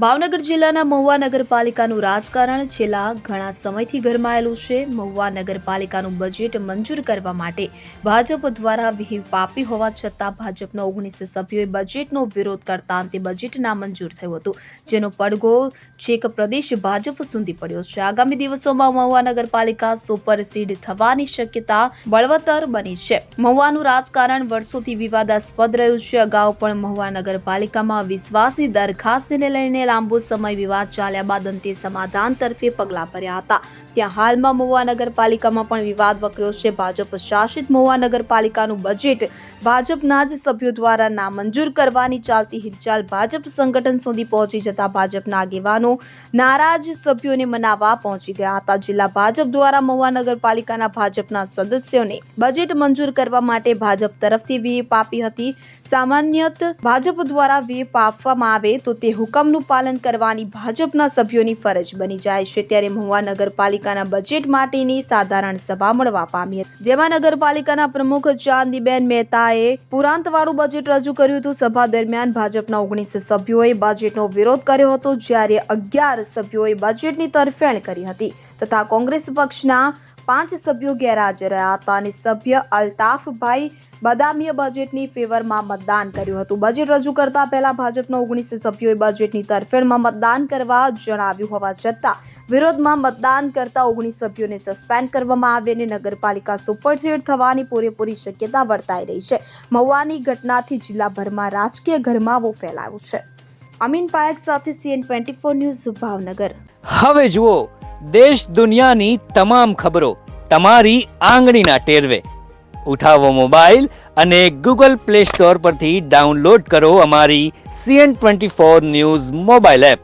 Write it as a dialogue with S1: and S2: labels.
S1: ભાવનગર જિલ્લાના મહુવા નગરપાલિકાનું રાજકારણ છેલ્લા ઘણા સમયથી ગરમાયેલું છે। મહુવા નગરપાલિકાનું બજેટ મંજૂર કરવા માટે ભાજપ દ્વારા વિહીપ આપી હોવા છતાં ભાજપના 19 સભ્યોએ બજેટનો વિરોધ કરતા અંતે બજેટ નામંજૂર થયું હતું, જેનો પડઘો છેક પ્રદેશ ભાજપ સુધી પડ્યો છે। આગામી દિવસોમાં મહુવા નગરપાલિકા સુપરસીડ થવાની શક્યતા બળવત્તર બની છે। મહુવાનું રાજકારણ વર્ષોથી વિવાદાસ્પદ રહ્યું છે। અગાઉ પણ મહુવા નગરપાલિકામાં વિશ્વાસની દરખાસ્તને લઈને લાંબો સમય વિવાદ ચાલ્યા બાદ અંતે સમાધાન તરફે પગલાં ભર્યા હતા। ત્યાં હાલમાં મહુવા નગરપાલિકામાં પણ વિવાદ વકર્યો છે। ભાજપ શાસિત મહુવા નગરપાલિકાનું બજેટ ભાજપના જ સભ્યો દ્વારા નામંજૂર કરવાની ચાલતી હિલચાલ ભાજપ સંગઠન સુધી પહોંચી જતા ભાજપના આગેવાનો નારાજ સભ્યોને મનાવવા પહોંચી ગયા હતા। જિલ્લા ભાજપ દ્વારા મહુવા નગરપાલિકાના ભાજપના સદસ્યોને બજેટ મંજૂર કરવા માટે ભાજપ તરફથી વ્હીપ આપી હતી। સામાન્યત ભાજપ દ્વારા વ્હીપ આપવામાં આવે તો તે હુકમનું પાલન કરવાની ભાજપના સભ્યોની ફરજ બની જાય છે। ત્યારે મહુવા નગરપાલિકાના બજેટ માટેની સાધારણ સભા મળવા પામી હતી, જેમાં નગરપાલિકાના પ્રમુખ ચાંદીબેન મહેતાએ પુરાંતવાળું બજેટ રજૂ કર્યું હતું। સભા દરમિયાન ભાજપના 19 સભ્યોએ બજેટનો વિરોધ કર્યો હતો, જ્યારે 11 સભ્યોએ બજેટની તરફેણ કરી હતી તથા કોંગ્રેસ પક્ષના 5 સભ્યો ગેરહાજર રહ્યા હતા અને સભ્ય અલ્તાફભાઈ બદામીએ બજેટની ફેવરમાં મતદાન કર્યું હતું। બજેટ રજૂ કરતા પહેલા ભાજપના 19 સભ્યોએ બજેટની તરફેણમાં મતદાન કરવા જણાવ્યું હોવા છતાં વિરોધમાં મતદાન કરતા 19 સભ્યોને સસ્પેન્ડ કરવામાં આવી અને નગરપાલિકા સુપરસીડ થવાની પૂરેપૂરી શક્યતા વર્તાઈ રહી છે। મહુવાની ઘટનાથી જિલ્લાભરમાં રાજકીય ગરમાવો ફેલાયો છે। અમીન પાયક સાથે CN24 ન્યૂઝ ભાવનગર।
S2: હવે જુઓ દેશ દુનિયાની તમામ ખબરો તમારી આંગળીના ટેરવે। ઉઠાવો મોબાઈલ અને ગૂગલ પ્લે સ્ટોર પરથી ડાઉનલોડ કરો અમારી CN24 ન્યૂઝ મોબાઈલ એપ।